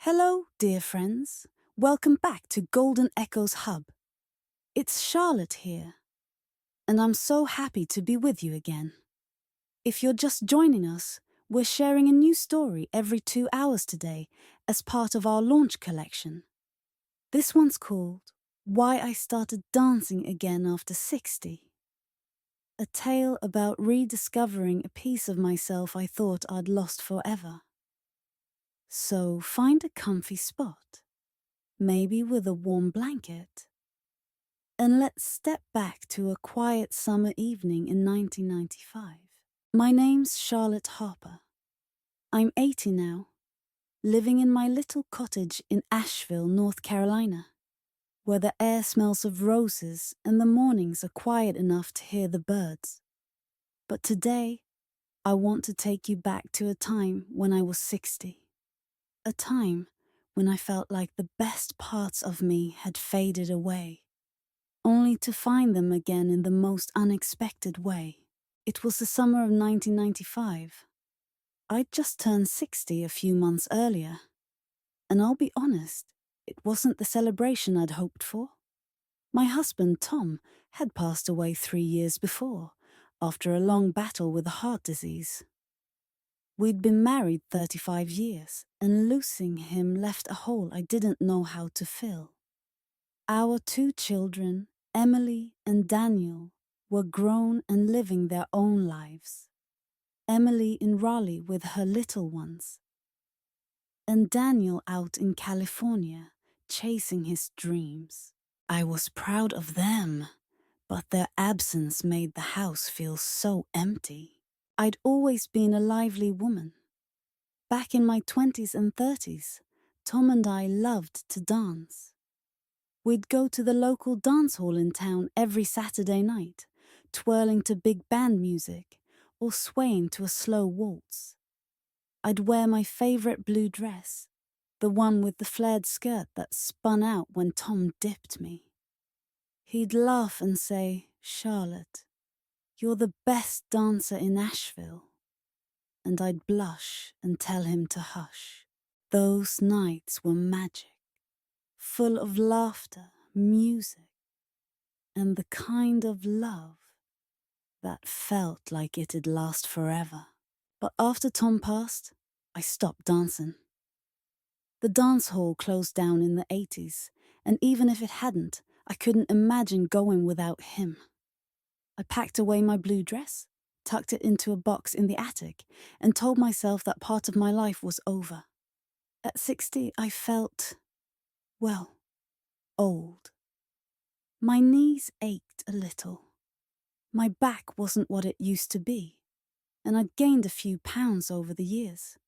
Hello, dear friends. Welcome back to Golden Echoes Hub. It's Charlotte here, and I'm so happy to be with you again. If you're just joining us, we're sharing a new story every 2 hours today as part of our launch collection. This one's called Why I Started Dancing Again After 60. A tale about rediscovering a piece of myself I thought I'd lost forever. So find a comfy spot, maybe with a warm blanket, and let's step back to a quiet summer evening in 1995. My name's Charlotte Harper. I'm 80 now, living in my little cottage in Asheville, North Carolina, where the air smells of roses and the mornings are quiet enough to hear the birds. But today, I want to take you back to a time when I was 60. A time when I felt like the best parts of me had faded away, only to find them again in the most unexpected way. It was the summer of 1995. I'd just turned 60 a few months earlier, and I'll be honest, it wasn't the celebration I'd hoped for. My husband, Tom, had passed away 3 years before, after a long battle with heart disease. We'd been married 35 years, and losing him left a hole I didn't know how to fill. Our 2 children, Emily and Daniel, were grown and living their own lives. Emily in Raleigh with her little ones, and Daniel out in California, chasing his dreams. I was proud of them, but their absence made the house feel so empty. I'd always been a lively woman. Back in my 20s and 30s, Tom and I loved to dance. We'd go to the local dance hall in town every Saturday night, twirling to big band music or swaying to a slow waltz. I'd wear my favorite blue dress, the one with the flared skirt that spun out when Tom dipped me. He'd laugh and say, "Charlotte, you're the best dancer in Asheville." And I'd blush and tell him to hush. Those nights were magic, full of laughter, music, and the kind of love that felt like it'd last forever. But after Tom passed, I stopped dancing. The dance hall closed down in the 80s, and even if it hadn't, I couldn't imagine going without him. I packed away my blue dress, tucked it into a box in the attic, and told myself that part of my life was over. At 60, I felt, well, old. My knees ached a little. My back wasn't what it used to be, and I'd gained a few pounds over the years.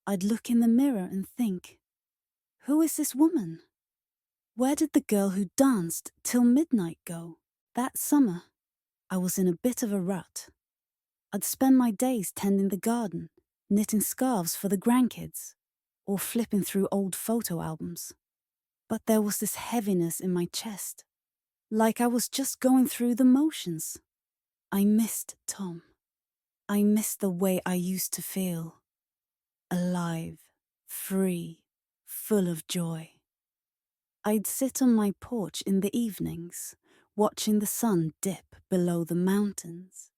I'd look in the mirror and think, who is this woman? Where did the girl who danced till midnight go? That summer, I was in a bit of a rut. I'd spend my days tending the garden, knitting scarves for the grandkids, or flipping through old photo albums. But there was this heaviness in my chest, like I was just going through the motions. I missed Tom. I missed the way I used to feel. Alive, free, full of joy. I'd sit on my porch in the evenings, watching the sun dip below the mountains,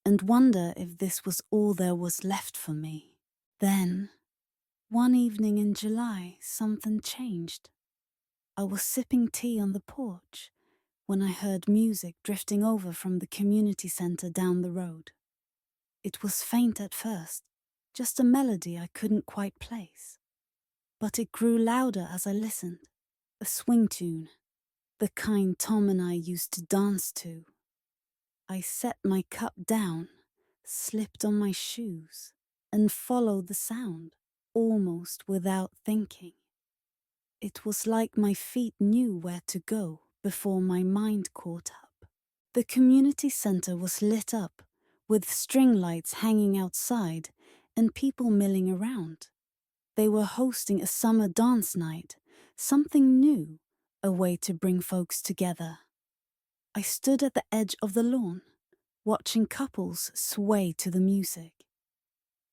and wonder if this was all there was left for me. Then, one evening in July, something changed. I was sipping tea on the porch when I heard music drifting over from the community center down the road. It was faint at first, just a melody I couldn't quite place. But it grew louder as I listened, a swing tune, the kind Tom and I used to dance to. I set my cup down, slipped on my shoes, and followed the sound, almost without thinking. It was like my feet knew where to go before my mind caught up. The community center was lit up, with string lights hanging outside and people milling around. They were hosting a summer dance night, something new, a way to bring folks together. I stood at the edge of the lawn, watching couples sway to the music.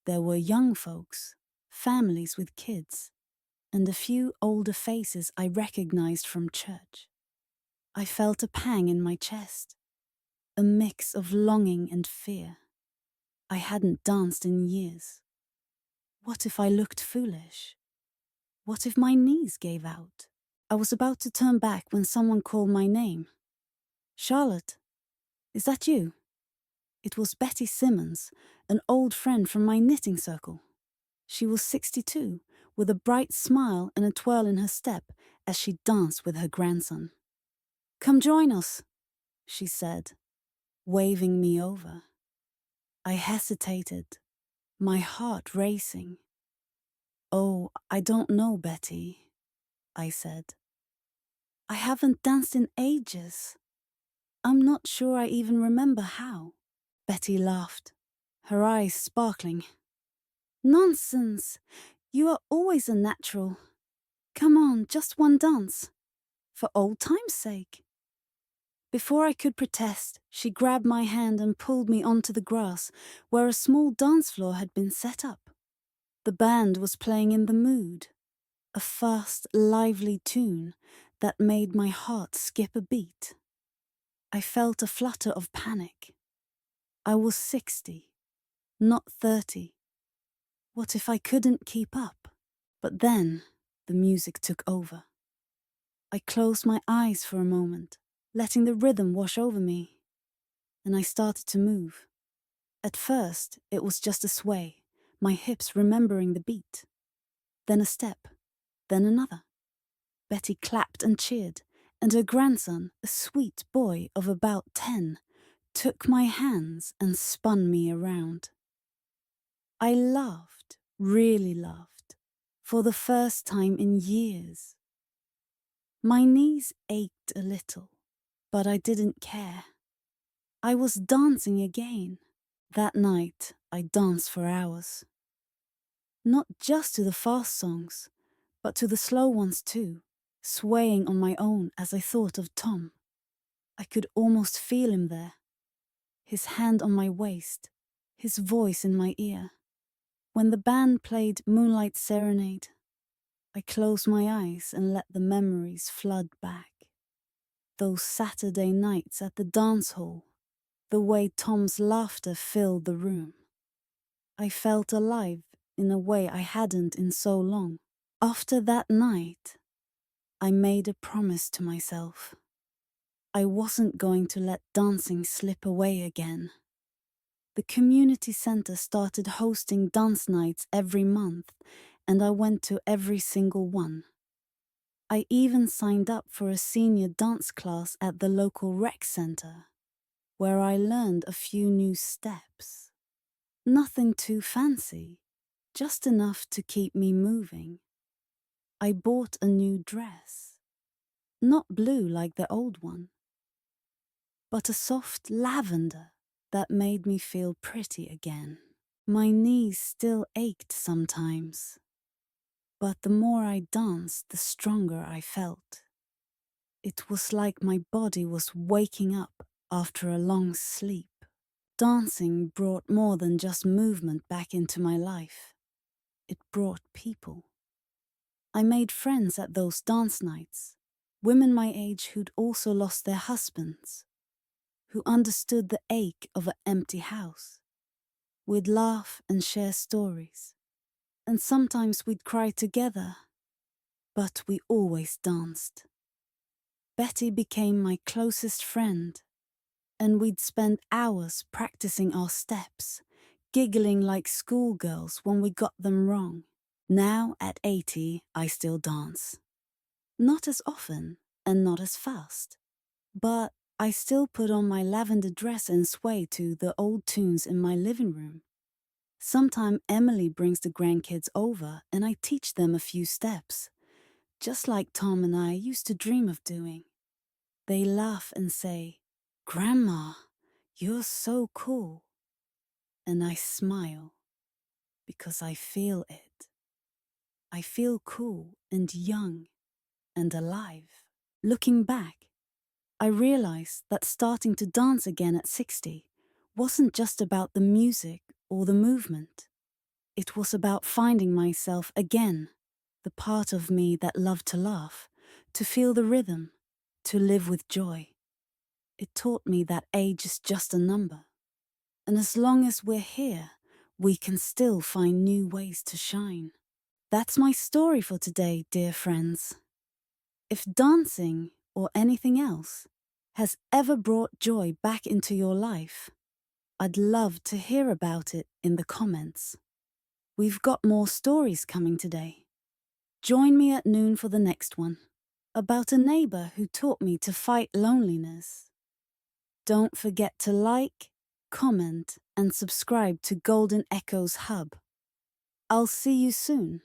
There were young folks, families with kids, and a few older faces I recognized from church. I felt a pang in my chest, a mix of longing and fear. I hadn't danced in years. What if I looked foolish? What if my knees gave out? I was about to turn back when someone called my name. Charlotte, is that you? It was Betty Simmons, an old friend from my knitting circle. She was 62, with a bright smile and a twirl in her step as she danced with her grandson. Come join us, she said, waving me over. I hesitated, my heart racing. Oh, I don't know, Betty, I said. I haven't danced in ages. I'm not sure I even remember how. Betty laughed, her eyes sparkling. Nonsense! You are always a natural. Come on, just one dance. For old time's sake. Before I could protest, she grabbed my hand and pulled me onto the grass, where a small dance floor had been set up. The band was playing In the Mood, a fast, lively tune that made my heart skip a beat. I felt a flutter of panic. I was 60, not 30. What if I couldn't keep up? But then the music took over. I closed my eyes for a moment, letting the rhythm wash over me, and I started to move. At first, it was just a sway, my hips remembering the beat. Then a step, then another. Betty clapped and cheered, and her grandson, a sweet boy of about 10, took my hands and spun me around. I laughed, really laughed, for the first time in years. My knees ached a little, but I didn't care. I was dancing again. That night, I danced for hours. Not just to the fast songs, but to the slow ones too, swaying on my own as I thought of Tom. I could almost feel him there, his hand on my waist, his voice in my ear. When the band played Moonlight Serenade, I closed my eyes and let the memories flood back. Those Saturday nights at the dance hall, the way Tom's laughter filled the room. I felt alive in a way I hadn't in so long. After that night, I made a promise to myself. I wasn't going to let dancing slip away again. The community center started hosting dance nights every month, and I went to every single one. I even signed up for a senior dance class at the local rec center, where I learned a few new steps. Nothing too fancy, just enough to keep me moving. I bought a new dress, not blue like the old one, but a soft lavender that made me feel pretty again. My knees still ached sometimes, but the more I danced, the stronger I felt. It was like my body was waking up after a long sleep. Dancing brought more than just movement back into my life. It brought people. I made friends at those dance nights, women my age who'd also lost their husbands, who understood the ache of an empty house. We'd laugh and share stories, and sometimes we'd cry together, but we always danced. Betty became my closest friend, and we'd spend hours practicing our steps, giggling like schoolgirls when we got them wrong. Now, at 80, I still dance. Not as often and not as fast, but I still put on my lavender dress and sway to the old tunes in my living room. Sometime Emily brings the grandkids over and I teach them a few steps, just like Tom and I used to dream of doing. They laugh and say, "Grandma, you're so cool." And I smile because I feel it. I feel cool and young and alive. Looking back, I realized that starting to dance again at 60 wasn't just about the music or the movement. It was about finding myself again, the part of me that loved to laugh, to feel the rhythm, to live with joy. It taught me that age is just a number. And as long as we're here, we can still find new ways to shine. That's my story for today, dear friends. If dancing, or anything else, has ever brought joy back into your life, I'd love to hear about it in the comments. We've got more stories coming today. Join me at noon for the next one, about a neighbor who taught me to fight loneliness. Don't forget to like, comment, and subscribe to Golden Echoes Hub. I'll see you soon.